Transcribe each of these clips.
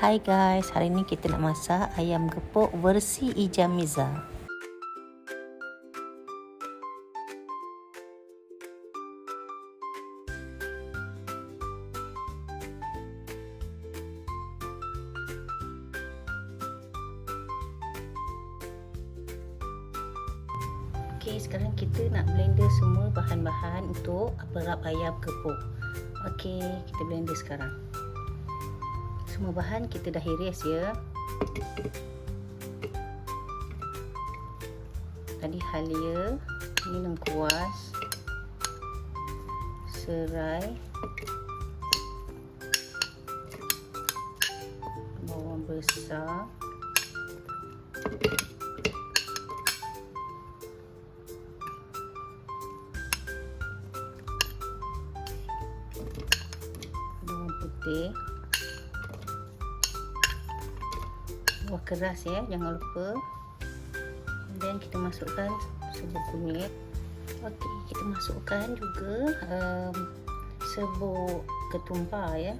Hai guys, hari ni kita nak masak ayam gepuk versi Ijamiza. Okey, sekarang kita nak blender semua bahan-bahan untuk perap ayam gepuk. Okey, kita blender sekarang. Semua bahan kita dah iris ya. Tadi halia, ini lengkuas, serai, bawang besar, bawang putih, buah keras ya, jangan lupa. Dan kita masukkan serbuk kunyit. Okey, kita masukkan juga serbuk ketumbar ya.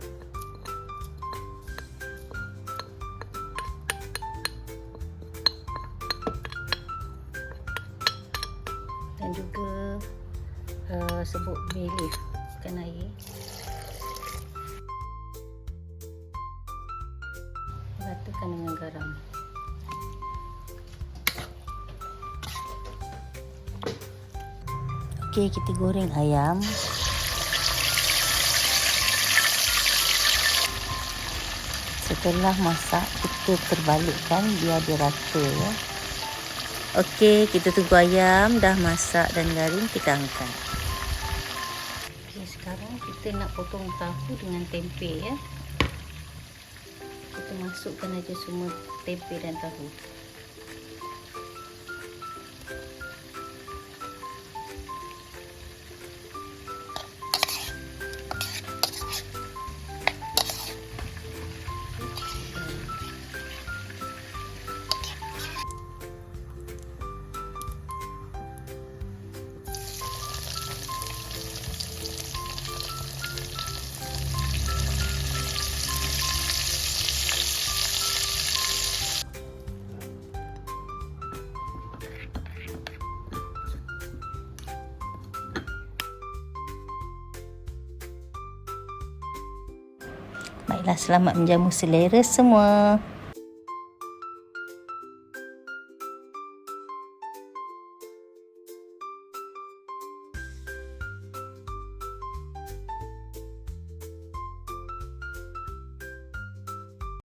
Dan juga serbuk bay leaf, ikan air. Ratakan dengan garam. Okey, kita goreng ayam. Setelah masak, kita terbalikkan biar dia rata ya. Okey, kita tunggu ayam dah masak dan garing, kita angkat. Okey, sekarang kita nak potong tahu dengan tempe ya. Kita masukkan aja semua tempe dan tahu. Baiklah, selamat menjamu selera semua.